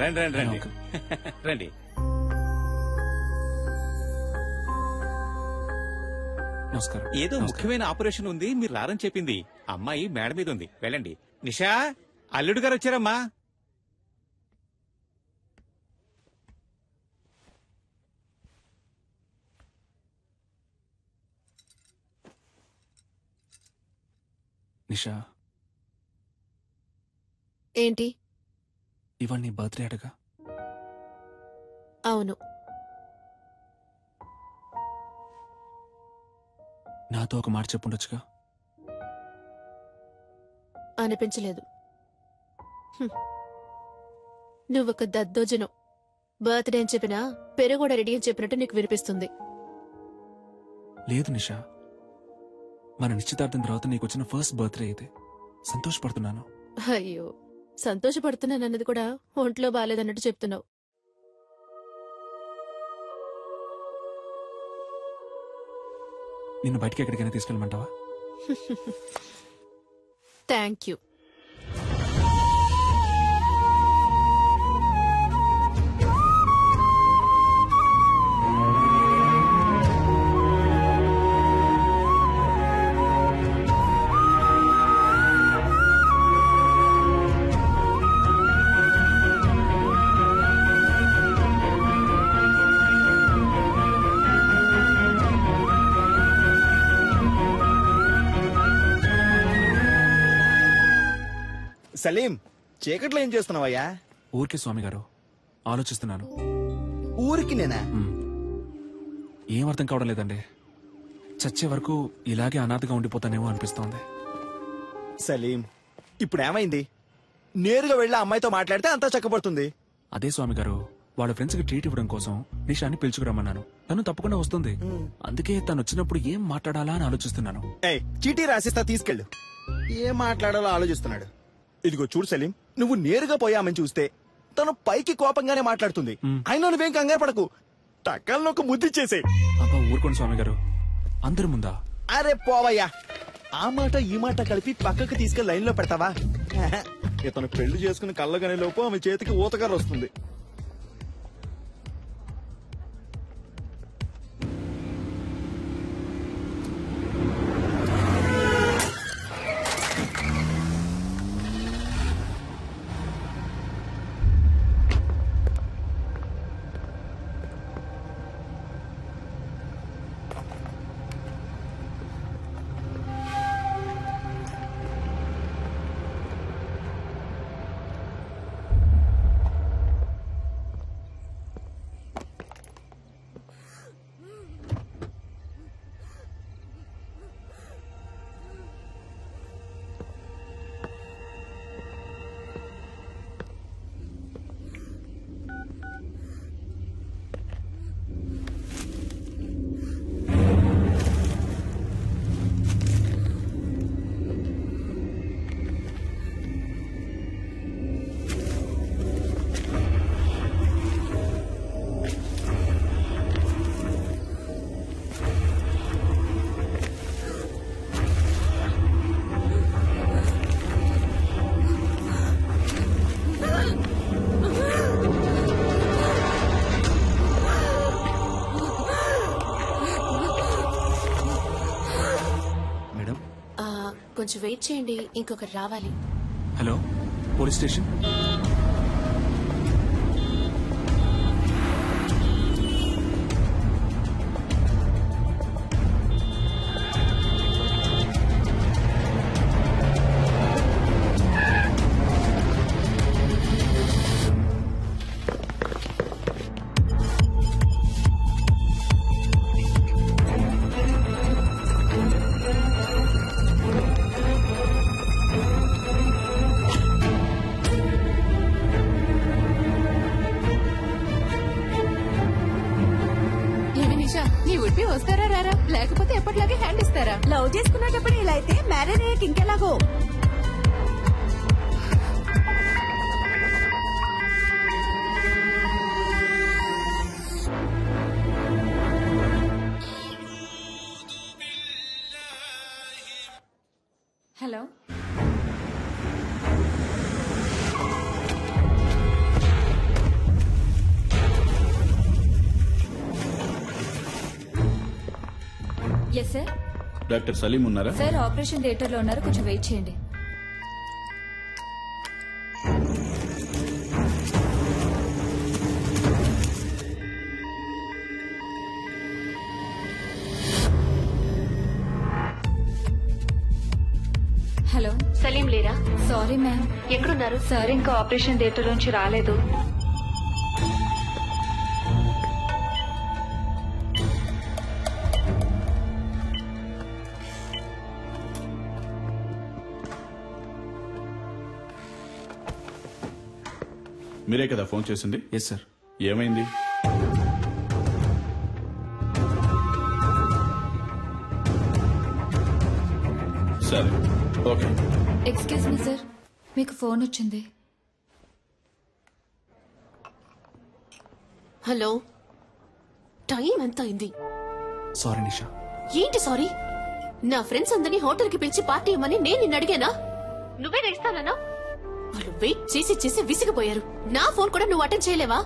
రండి రండి రండి రండి. నమస్కారం. ఏదో ముఖ్యమైన ఆపరేషన్ ఉంది, మీరు రారని చెప్పింది. అమ్మాయి మేడ మీద ఉంది, వెళ్ళండి. నిషా, అల్లుడు గారు వచ్చారమ్మా. నిషా, ఏంటి? ఇవాళ నీ బర్త్డే అడగా? అవును. నాతో ఒక మాట చెప్పుండొచ్చుగా. అనిపించలేదు. నువ్వొక దద్దోజనం. బర్త్డే అని చెప్పినా పెరుగు కూడా రెడీ అని చెప్పినట్టు నీకు వినిపిస్తుంది. లేదు నిషా, మన నిశ్చితార్థం తర్వాత నీకు వచ్చిన ఫస్ట్ బర్త్డే ఇది. సంతోషపడుతున్నాను. అయ్యో, సంతోషపడుతున్నానన్నది కూడా ఒంట్లో బాలేదన్నట్టు చెప్తున్నావు. నిన్ను బయటికి ఎక్కడికైనా తీసుకెళ్ళమంటావా? Thank you. సలీం, చీకట్లో ఏం చేస్తున్నావయ్యా? ఊరికే స్వామి గారు, ఆలోచిస్తున్నాను. ఊరికి నేనా? ఏం అర్థం కావడం లేదండి. చచ్చే వరకు ఇలాగే అనాథగా ఉండిపోతానేమో అనిపిస్తోంది. సలీం, ఇప్పుడు ఏమైంది? నేరుగా వెళ్ళి అమ్మాయితో మాట్లాడితే అంతా చక్కబడుతుంది. అదే స్వామి గారు, వాళ్ళ ఫ్రెండ్స్ కి ట్రీట్ ఇవ్వడం కోసం నిషాని పిలుచుకురమ్మన్నాను. తను తప్పకుండా వస్తుంది. అందుకే తను వచ్చినప్పుడు ఏం మాట్లాడాలా అని ఆలోచిస్తున్నాను. ఏయ్, చీటీ రాసిస్తా, తీసుకెళ్ళు. ఏం మాట్లాడాలో ఆలోచిస్తున్నాడు. ఇదిగో చూడు సలీం, నువ్వు నేరుగా పోయామని చూస్తే తను పైకి కోపంగానే మాట్లాడుతుంది. అయినా నువ్వేం కంగారు పడకు, టక్కల్లో ఒక ముద్దిచ్చేసే. అబ్బా ఊరుకోండి స్వామి గారు, అందరి ముందా? అరే పోవయ్యా, ఆ మాట ఈ మాట కలిపి పక్కకు తీసుకెళ్లి లైన్ లో పెడతావా? ఇతను పెళ్లి చేసుకుని కళ్ళగనే లోపు ఆమె చేతికి ఊతగారు వస్తుంది. కొంచెం వెయిట్ చేయండి, ఇంకొకటి రావాలి. Hello, police station. వస్తారా రారా, లేకపోతే ఎప్పటిలాగే హ్యాండ్ ఇస్తారా? లవ్ చేసుకునేటప్పుడు ఇలా అయితే మ్యారేజ్ అయ్యాక ఇంకెలాగో. Hello, yes sir. Doctor Salim ఉన్నారా? సార్ ఆపరేషన్ థియేటర్ లో ఉన్నారు, కొంచెం వెయిట్ చేయండి. హలో, సలీం లేరా? Sorry ma'am. ఎక్కడున్నారు? సార్ ఇంకా ఆపరేషన్ థియేటర్ నుంచి రాలేదు. మీరే కదా ఫోన్ చేసింది? Yes sir. ఏమైంది? సరే, ఓకే. ఎక్స్క్యూజ్ మీ సార్, మీకు ఫోన్ వచ్చింది. హలో, టైం ఎంత అయింది? సారీ నిషా. ఏంటి సారీ? నా ఫ్రెండ్స్ అందరినీ హోటల్ కి పిలిచి పార్టీ ఇవ్వమని నేను నిన్ను అడిగానా? నువ్వే ఇస్తానన్నా. వాళ్ళు వెయిట్ చేసి చేసి విసిగిపోయారు. నా ఫోన్ కూడా నువ్వు అటెండ్ చేయలేవా?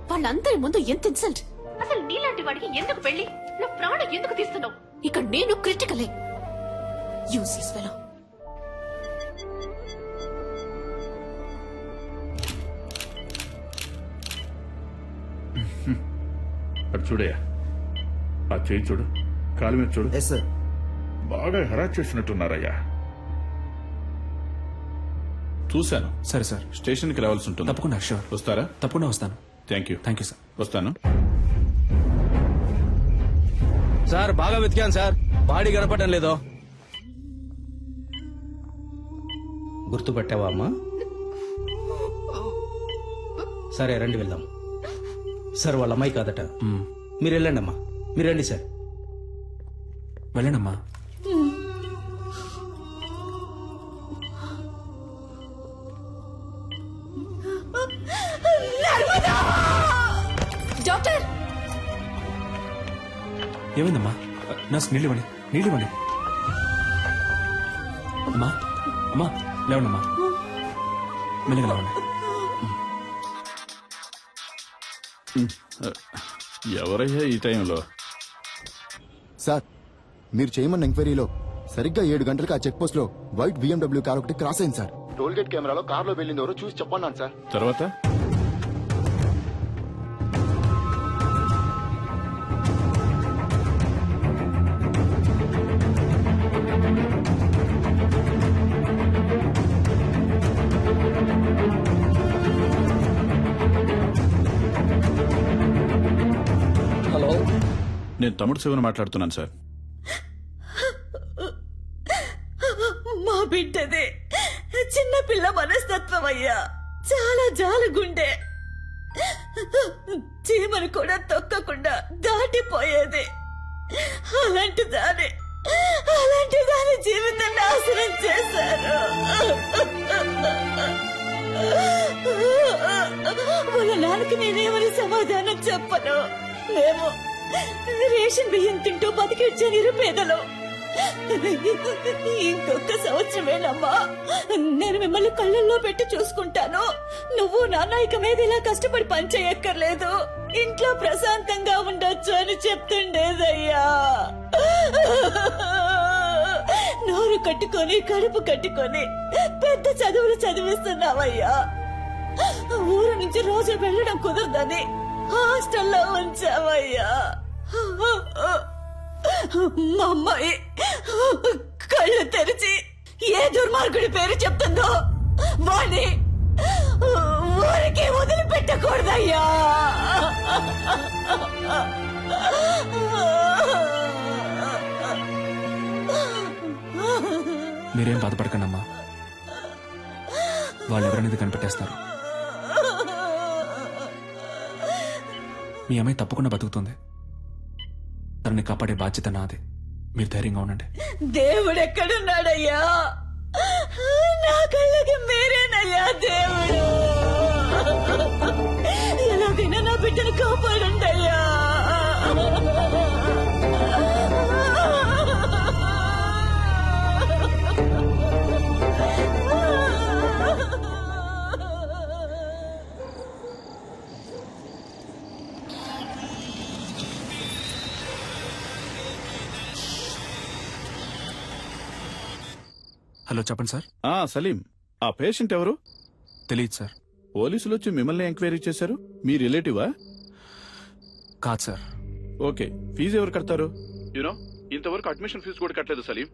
వాళ్ళందరి ముందు ఎంత ఇన్సల్ట్. అసలు నీలాంటి వాడికి ఎందుకు పెళ్లి? నా ప్రాణం ఎందుకు తీస్తున్నావు? ఇక్కడ నేను క్రిటికలే. Useless fellow. అటు చూడయా, ఆ చేయి చూడు, కాలు మీద చూడు. Yes sir. బాగా హెరాస్ చేసినట్టున్నారయ్యా. చూశాను. సరే సార్. స్టేషన్కి రావాల్సి ఉంటుంది. తప్పకుండా. షూర్. వస్తారా? తప్పకుండా వస్తాను. Thank you. Thank you sir. వస్తాను. సార్ బాగా వెతికాను సార్, బాడీ కనపడడం లేదో. గుర్తుపట్టావా అమ్మా? సరే రండి వెళ్దాం. సార్ వాళ్ళ అమ్మాయి కాదట. మీరు వెళ్ళండి అమ్మా, మీరు రండి సార్. వెళ్ళండమ్మా. డాక్టర్, ఏమైందమ్మా? నర్స్ నీళ్ళు ఇవ్వండి, నీళ్ళు ఇవ్వండి. అమ్మా, అమ్మా లేవండమ్మా, మెల్లగా లేవండి. ఎవరయ్యా ఈ టైంలో? సార్, మీరు చేయమన్న ఎంక్వైరీలో సరిగ్గా 7 గంటలకు ఆ చెక్ పోస్ట్ లో వైట్ BMW కార్ ఒకటి క్రాస్ అయింది సార్. టోల్ గేట్ కెమెరాలో కార్లో వెళ్ళింది ఎవరో చూసి చెప్పన్నాను సార్. తర్వాత హలో, నేను తమ్ముడు శివన్ మాట్లాడుతున్నాను సార్. మా బిడ్డదే చిన్నపిల్ల మనస్తత్వం అయ్యా, చాలా జాలగుండే. చీమను కూడా తొక్కకుండా దాటిపోయేది. అలాంటి దాని జీవితం నాశనం చేశారు. వాళ్ళ నాన్నకి నేనేమని సమాధానం చెప్పను. మేము రేషన్ బియ్యం తింటూ బతికిచ్చే నిరుపేదలు. ఇంకొక సంవత్సరమేనమ్మా, నేను మిమ్మల్ని కళ్ళల్లో పెట్టి చూసుకుంటాను. నువ్వు నాన్న ఇక మీద ఇలా కష్టపడి పని చేయక్కర్లేదు, ఇంట్లో ప్రశాంతంగా ఉండొచ్చు అని చెప్తుండేదయ్యా. నోరు కట్టుకొని కడుపు కట్టుకొని పెద్ద చదువులు చదివిస్తున్నావయ్యా. ఊరు నుంచి రోజు వెళ్ళడం కుదరదని హాస్టల్లో ఉంచావయ్యా. మా అమ్మాయి కళ్ళు తెరిచి ఏ దుర్మార్గుడి పేరు చెప్తుందో వాణ్ణి ఊరికి వదిలిపెట్టకూడదయ్యా. మీరేం బాధపడకండమ్మా, వాళ్ళు ఎవరనేది కనిపెట్టేస్తారు. మీ అమ్మాయి తప్పకుండా బతుకుతుంది. తనని కాపాడే బాధ్యత నాది. మీరు ధైర్యంగా ఉండండి. దేవుడెక్కడున్నాడయ్యా? నా కళ్ళకి మీరేనయ్యా దేవుడు. ఎలాగైనా నా బిడ్డను కాపాడండి అయ్యా. హలో చెప్పండి సార్. సలీం, ఆ పేషెంట్ ఎవరు? తెలియదు సార్. పోలీసులు వచ్చి మిమ్మల్ని ఎంక్వైరీ చేశారు. మీ రిలేటివా? కాదు సార్. ఓకే, ఫీజు ఎవరు కడతారు? యూనో, ఇంతవరకు అడ్మిషన్ ఫీజు కూడా కట్టలేదు సలీం.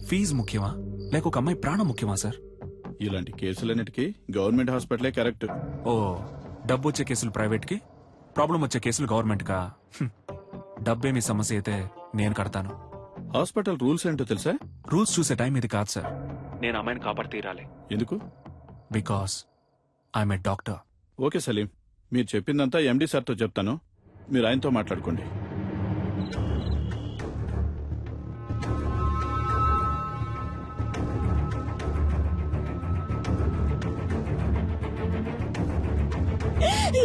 ఫీజు ముఖ్యమా లేక ఒక అమ్మాయి ప్రాణం ముఖ్యమా సార్? ఇలాంటి కేసులన్నిటికీ గవర్నమెంట్ హాస్పిటలే కరెక్ట్. ఓ, డబ్బు వచ్చే కేసులు ప్రైవేట్ కి, ప్రాబ్లం వచ్చే కేసులు గవర్నమెంట్ కా? డబ్బే మీ సమస్య అయితే నేను కడతాను. హాస్పిటల్ రూల్స్ ఏంటో తెలుసా? రూల్స్ చూసే టైం ఇది కాదు సార్. నేను అమ్మాయిని కాపాడి తీరాలి. ఎందుకు? Because I'm a doctor. Okay Salim, మీరు చెప్పిందంతా ఎండి సార్తో చెప్తాను. మీరు ఆయనతో మాట్లాడుకోండి.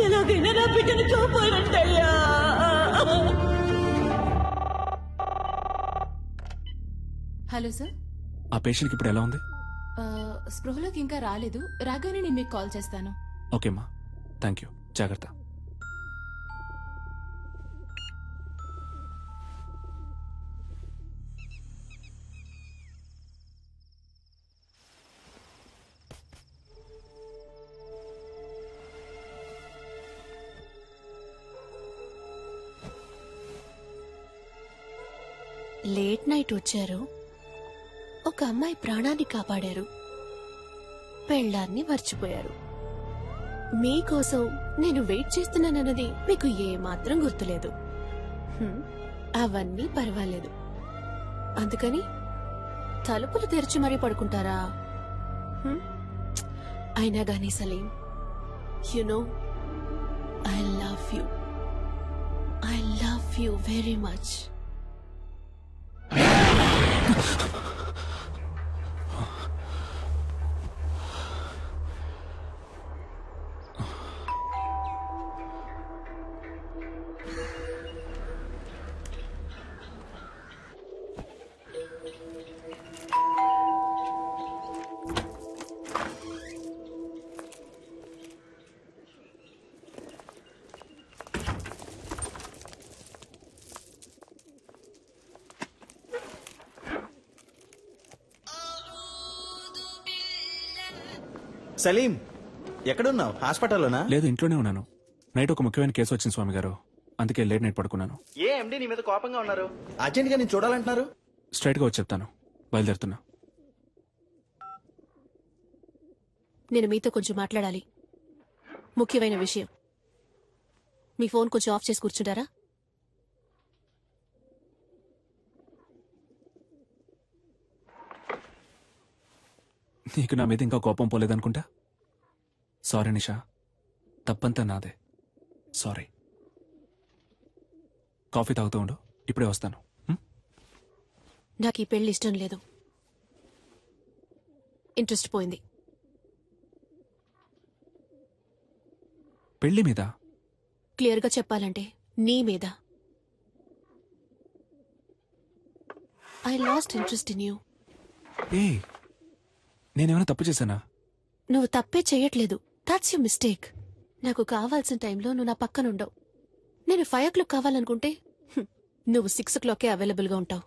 ఎలాగైనా నా బిడ్డను కాపాడండి అయ్యా. Hello sir. ఆ పేషెంట్కి ఇప్పుడు ఎలా ఉంది? స్పృహలోకి ఇంకా రాలేదు. రాగానే నేను మీకు కాల్ చేస్తాను. ఓకేమ్మా, థ్యాంక్ యూ. జాగ్రత్త. లేట్ నైట్ వచ్చారు. ఒక అమ్మాయి ప్రాణాన్ని కాపాడారు. పెళ్ళాన్ని మర్చిపోయారు. మీకోసం నేను వెయిట్ చేస్తున్నానన్నది మీకు ఏమాత్రం గుర్తులేదు. అవన్నీ పర్వాలేదు. అందుకని తలుపులు తెరిచి మరీ పడుకుంటారా? అయినా గానీ Salim, you know I love you. I love you very much. Salim, ఎక్కడున్నావు? హాస్పిటల్లోనా? లేదు, ఇంట్లోనే ఉన్నాను. నైట్ ఒక ముఖ్యమైన కేసు వచ్చింది స్వామి గారు, అందుకే లేట్ నైట్ పడుకున్నాను. ఏ ఎండి నీ మీద కోపంగా ఉన్నారు? అర్జెంట్ గా నేను చూడాలంటున్నారు. స్ట్రైట్ గా వచ్చి చెప్తాను. బయలుదేరుతున్నా. నేను మీతో కొంచెం మాట్లాడాలి. ముఖ్యమైన విషయం. మీ ఫోన్ కొంచెం ఆఫ్ చేసి కూర్చుంటారా? నీకు నా మీద ఇంకా కోపం పోలేదనుకుంటా. సారీ నిషా, తప్పంతా నాదే. సారీ. కాఫీ తాగుతూ ఉండు, ఇప్పుడే వస్తాను. నాకు ఈ పెళ్లి ఇష్టం లేదు. ఇంట్రెస్ట్ పోయింది. పెళ్లి మీద? క్లియర్గా చెప్పాలంటే నీ మీద. I lost interest in you. ఏ, నేనేమైనా తప్పు చేశానా? నువ్వు తప్పే చేయట్లేదు. That's you mistake. నాకు కావాల్సిన టైంలో నువ్వు నా పక్కనుండవు. నేను 5 o'clock కావాలనుకుంటే నువ్వు 6 o'clockకే అవైలబుల్ గా ఉంటావు.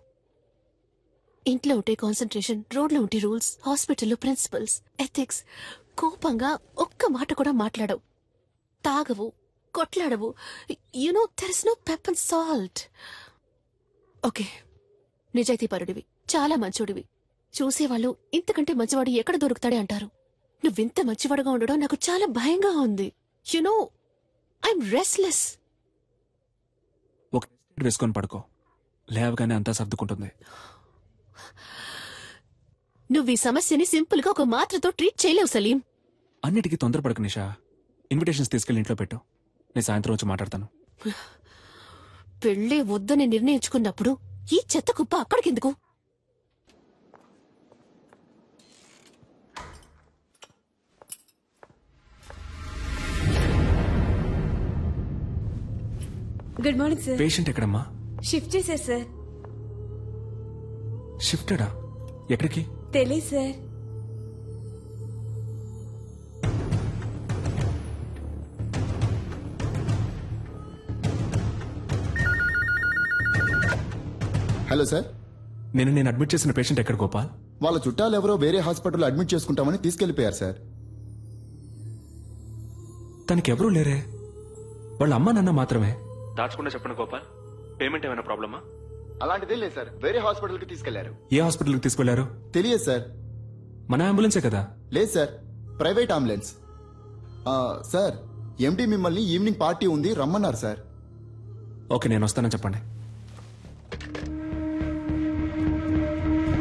ఇంట్లో ఉంటే కాన్సన్ట్రేషన్, రోడ్లో ఉంటే రూల్స్, హాస్పిటల్లో ప్రిన్సిపల్స్, ఎథిక్స్. కోపంగా ఒక్క మాట కూడా మాట్లాడవు. తాగవు, కొట్లాడవు. You know there is no pepper and salt. Okay, నిజాయితీపరుడివి, చాలా మంచోడివి. చూసేవాళ్ళు ఇంతకంటే మంచివాడు ఎక్కడ దొరుకుతాడే అంటారు. నువ్వింత మంచివాడుగా ఉండడం నాకు చాలా భయంగా ఉంది. You know I'm restless. ఒక వేసుకొని పడుకో, లేవగానే అంతా సర్దుకుంటుంది. నువ్వు ఈ సమస్యని సింపుల్ గా ఒక మాత్రతో ట్రీట్ చేయలేవు సలీం. అన్నిటికీ తొందరపడకు నిషా. ఇన్విటేషన్స్ తీసుకెళ్లి ఇంట్లో పెట్టు. నేను సాయంత్రం వచ్చి మాట్లాడతాను. పెళ్లి వద్దని నిర్ణయించుకున్నప్పుడు ఈ చెత్త కుప్ప అక్కడికెందుకు? Good morning sir. పేషెంట్ ఎక్కడమ్మా? షిఫ్ట్ చేశారు సార్. షిఫ్టెడా? ఎక్కడికి? తెలియదు సార్. Hello sir. నేను అడ్మిట్ చేసిన పేషెంట్ ఎక్కడ గోపాల్? వాళ్ళ చుట్టాలు ఎవరో వేరే హాస్పిటల్లో అడ్మిట్ చేసుకుంటామని తీసుకెళ్లిపోయారు సార్. తనకెవరూ లేరే, వాళ్ళ అమ్మ నాన్న మాత్రమే. దాచకుండా చెప్పండి గోపాల్, పేమెంట్ ఏమైనా ప్రాబ్లమా? అలాంటిదే లేదు సార్, వేరే హాస్పిటల్కి తీసుకెళ్లారు. ఏ హాస్పిటల్కి తీసుకెళ్లారు? తెలియదు సార్. మన అంబులెన్సే కదా? లేదు సార్, ప్రైవేట్ అంబులెన్స్. సార్, ఎండి మిమ్మల్ని ఈవినింగ్ పార్టీ ఉంది రమ్మన్నారు సార్. ఓకే, నేను వస్తానని చెప్పండి.